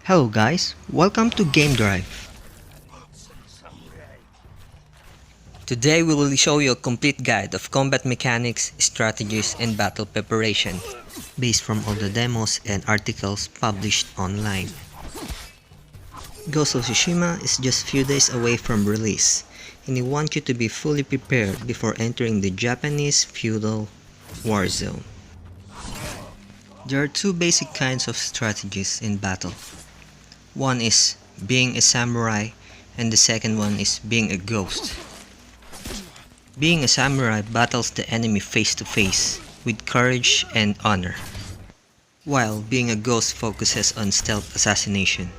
Hello guys, welcome to Game Drive. Today we will show you a complete guide of combat mechanics, strategies, and battle preparation based from all the demos and articles published online. Ghost of Tsushima is just few days away from release, and we want you to be fully prepared before entering the Japanese feudal war zone. There are two basic kinds of strategies in battle. One is being a samurai, and the second one is being a ghost. Being a samurai battles the enemy face to face with courage and honor, while being a ghost focuses on stealth assassination,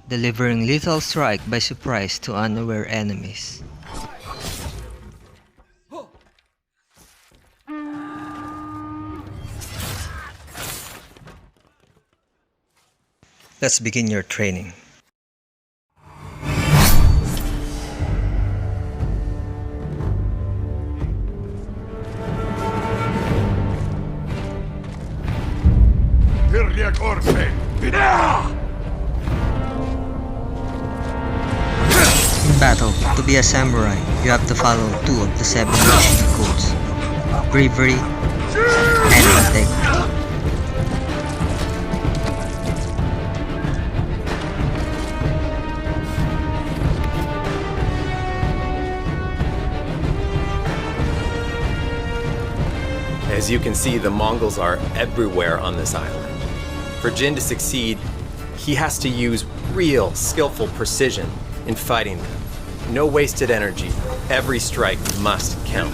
delivering lethal strike by surprise to unaware enemies. Let's begin your training. In battle, to be a samurai, you have to follow two of the 7 Bushido codes: bravery and integrity. As you can see, the Mongols are everywhere on this island. For Jin to succeed, he has to use real, skillful precision in fighting them. No wasted energy. Every strike must count.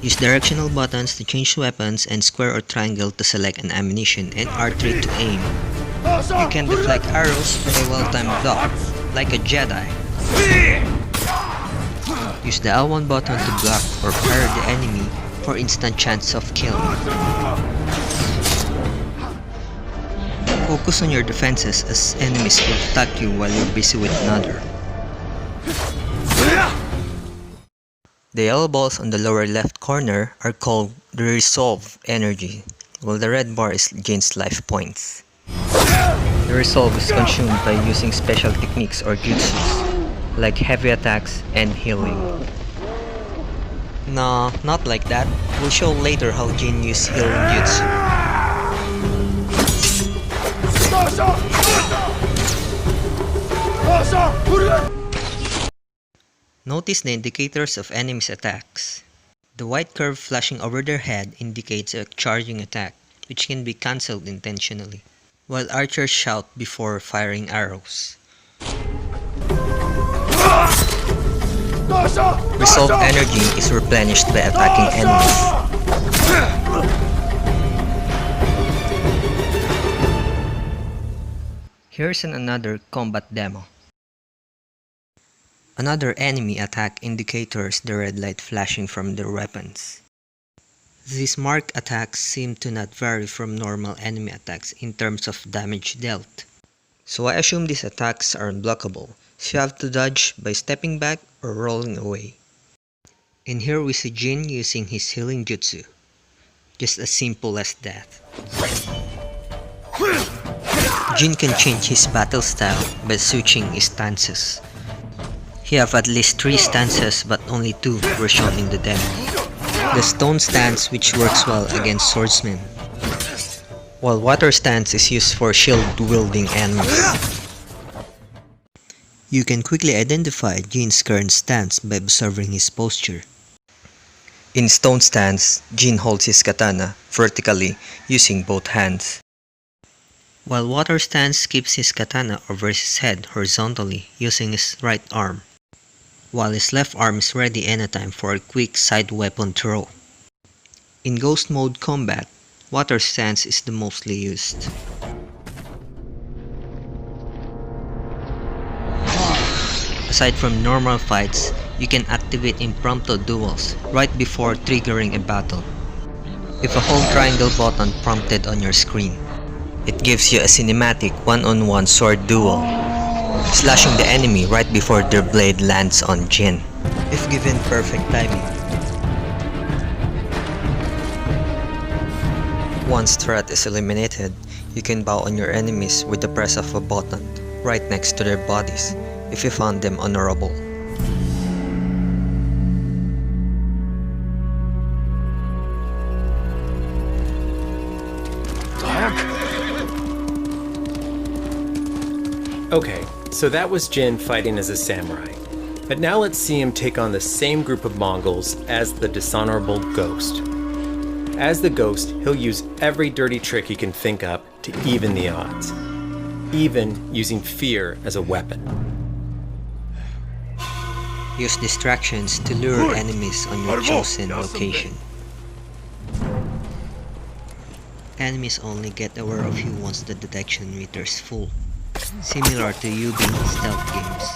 Use directional buttons to change weapons and square or triangle to select an ammunition and R3 to aim. You can deflect arrows with a well-timed block, like a Jedi. Use the L1 button to block or parry the enemy for instant chance of kill. Focus on your defenses as enemies will attack you while you're busy with another. The yellow balls on the lower left corner are called the resolve energy, while the red bar is Jin's life points. The resolve is consumed by using special techniques or jutsus, like heavy attacks and healing. No, not like that. We'll show later how Jin used healing jutsu. Notice the indicators of enemies' attacks. The white curve flashing over their head indicates a charging attack, which can be cancelled intentionally, while archers shout before firing arrows. Resolve energy is replenished by attacking enemies. Here's another combat demo. Another enemy attack indicators the red light flashing from their weapons. These marked attacks seem to not vary from normal enemy attacks in terms of damage dealt. So I assume these attacks are unblockable, so you have to dodge by stepping back or rolling away. And here we see Jin using his healing jutsu. Just as simple as that. Jin can change his battle style by switching his stances. He have at least 3 stances but only 2 were shown in the demo. The stone stance, which works well against swordsmen, while water stance is used for shield wielding enemies. You can quickly identify Jin's current stance by observing his posture. In stone stance, Jin holds his katana vertically using both hands, while water stance keeps his katana over his head horizontally using his right arm, while his left arm is ready anytime for a quick side weapon throw. In ghost mode combat, water stance is the mostly used. Aside from normal fights, you can activate impromptu duels right before triggering a battle. If a hold triangle button prompted on your screen, it gives you a cinematic one-on-one sword duel, slashing the enemy right before their blade lands on Jin, if given perfect timing. Once threat is eliminated, You can bow on your enemies with the press of a button right next to their bodies if you found them honorable. Okay, so that was Jin fighting as a samurai. But now let's see him take on the same group of Mongols as the dishonorable Ghost. As the Ghost, he'll use every dirty trick he can think up to even the odds, even using fear as a weapon. Use distractions to lure enemies on your chosen location. Enemies only get aware of you once the detection meter is full, similar to UB stealth games.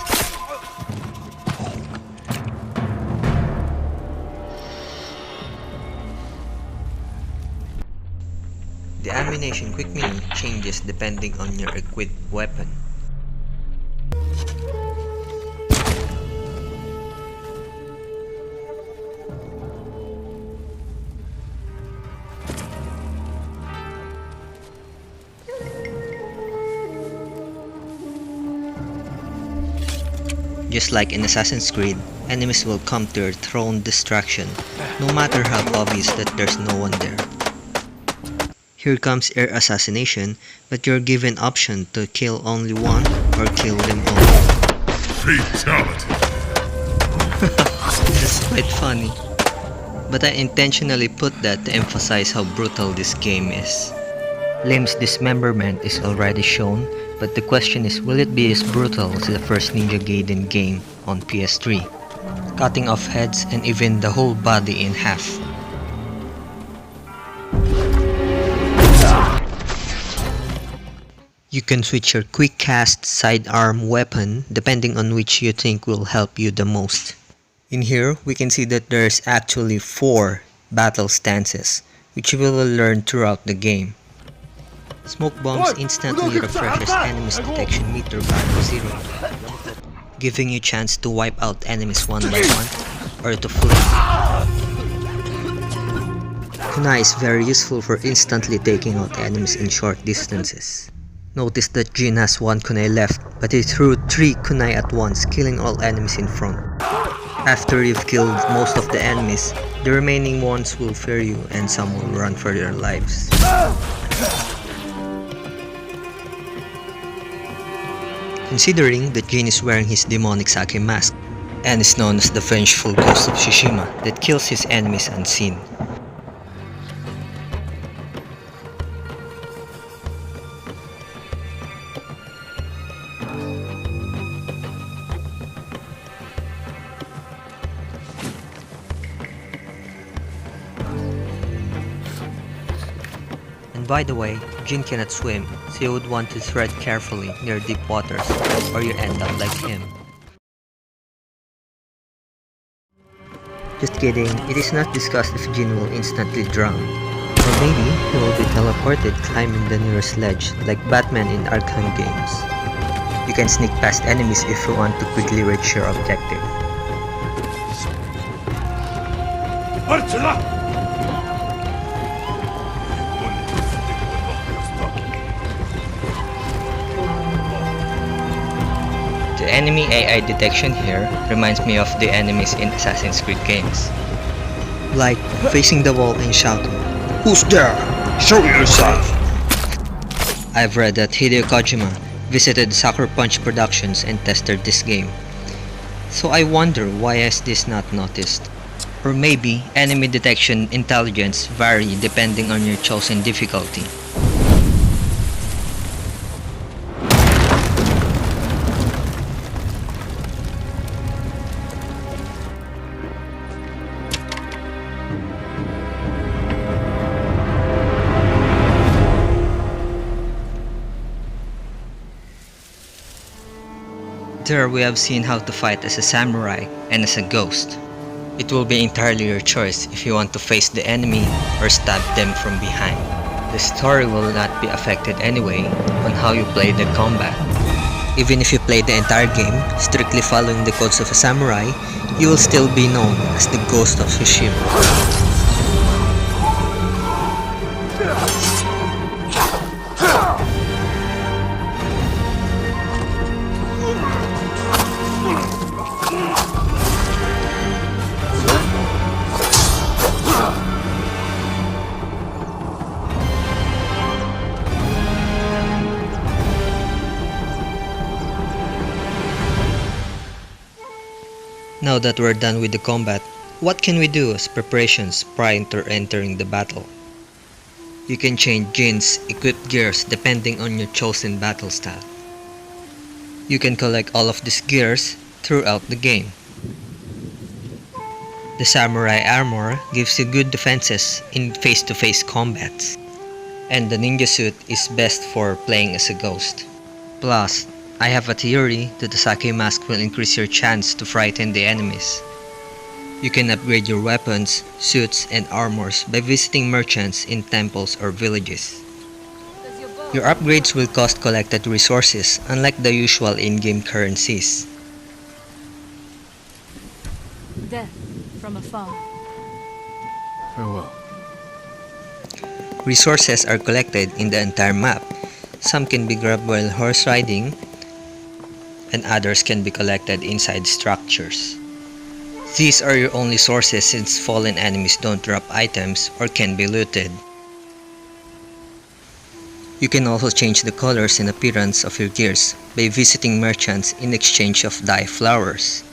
The ammunition quick menu changes depending on your equipped weapon. Just like in Assassin's Creed, enemies will come to your thrown distraction, no matter how obvious that there's no one there. Here comes air assassination, but you're given option to kill only one or kill them all. Fatality. This is quite funny, but I intentionally put that to emphasize how brutal this game is. Limbs dismemberment is already shown, but the question is, will it be as brutal as the first Ninja Gaiden game on PS3? Cutting off heads and even the whole body in half. You can switch your quick cast sidearm weapon depending on which you think will help you the most. In here, we can see that there's actually 4 battle stances, which we will learn throughout the game. Smoke bombs instantly refreshes enemies detection meter back to 0, giving you chance to wipe out enemies one by one or to flee. Kunai is very useful for instantly taking out enemies in short distances. Notice that Jin has 1 kunai left, but he threw 3 kunai at once, killing all enemies in front. After you've killed most of the enemies, the remaining ones will fear you and some will run for their lives. Considering that Jin is wearing his demonic sake mask, and is known as the vengeful ghost of Tsushima that kills his enemies unseen. And by the way, Jin cannot swim, so you would want to tread carefully near deep waters, or you end up like him. Just kidding, it is not discussed if Jin will instantly drown. Or maybe he will be teleported climbing the nearest ledge like Batman in Arkham games. You can sneak past enemies if you want to quickly reach your objective. The enemy AI detection here reminds me of the enemies in Assassin's Creed games. Like facing the wall and shouting, "Who's there? Show yourself!" I've read that Hideo Kojima visited Sucker Punch Productions and tested this game. So I wonder, why is this not noticed? Or maybe enemy detection intelligence vary depending on your chosen difficulty. There we have seen how to fight as a samurai and as a ghost. It will be entirely your choice if you want to face the enemy or stab them from behind. The story will not be affected anyway on how you play the combat. Even if you play the entire game strictly following the codes of a samurai, you will still be known as the Ghost of Tsushima. Now that we're done with the combat, what can we do as preparations prior to entering the battle? You can change Jin's equipped gears depending on your chosen battle style. You can collect all of these gears throughout the game. The samurai armor gives you good defenses in face-to-face combats, and the ninja suit is best for playing as a ghost. Plus, I have a theory that the sake mask will increase your chance to frighten the enemies. You can upgrade your weapons, suits, and armors by visiting merchants in temples or villages. Your upgrades will cost collected resources, unlike the usual in-game currencies. Death from afar. Farewell. Resources are collected in the entire map. Some can be grabbed while horse riding, and others can be collected inside structures. These are your only sources since fallen enemies don't drop items or can be looted. You can also change the colors and appearance of your gears by visiting merchants in exchange of dye flowers.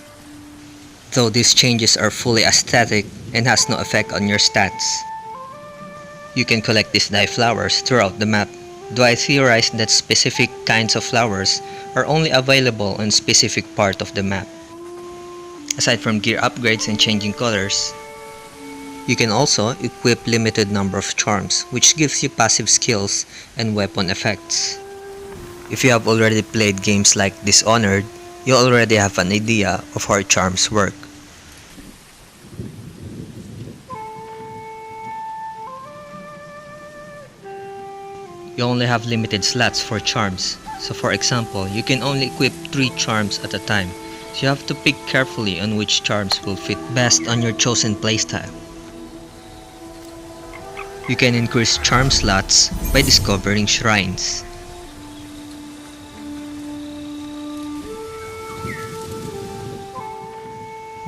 Though these changes are fully aesthetic and has no effect on your stats. You can collect these dye flowers throughout the map, though I theorize that specific kinds of flowers are only available on specific part of the map. Aside from gear upgrades and changing colors, you can also equip limited number of charms, which gives you passive skills and weapon effects. If you have already played games like Dishonored, you already have an idea of how charms work. You only have limited slots for charms, so for example, you can only equip 3 charms at a time. So you have to pick carefully on which charms will fit best on your chosen playstyle. You can increase charm slots by discovering shrines.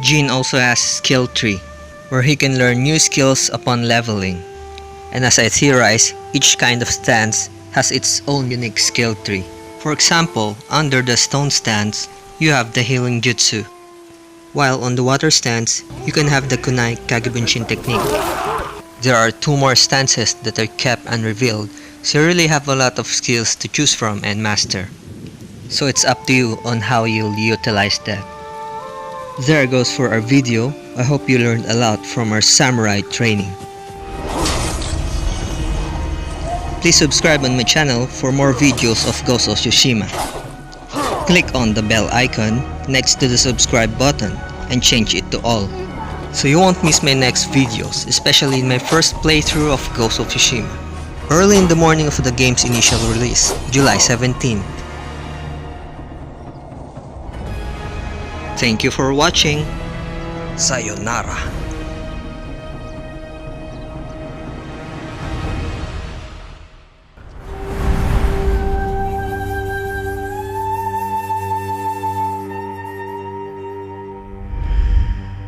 Jin also has skill tree, where he can learn new skills upon leveling. And as I theorize, each kind of stance has its own unique skill tree. For example, under the stone stance, you have the healing jutsu, while on the water stance, you can have the kunai kagebunshin technique. There are 2 more stances that are kept unrevealed, so you really have a lot of skills to choose from and master. So it's up to you on how you'll utilize that. There goes for our video. I hope you learned a lot from our samurai training. Please subscribe on my channel for more videos of Ghost of Tsushima. Click on the bell icon next to the subscribe button and change it to all, so you won't miss my next videos, especially in my first playthrough of Ghost of Tsushima, early in the morning of the game's initial release, July 17. Thank you for watching. Sayonara.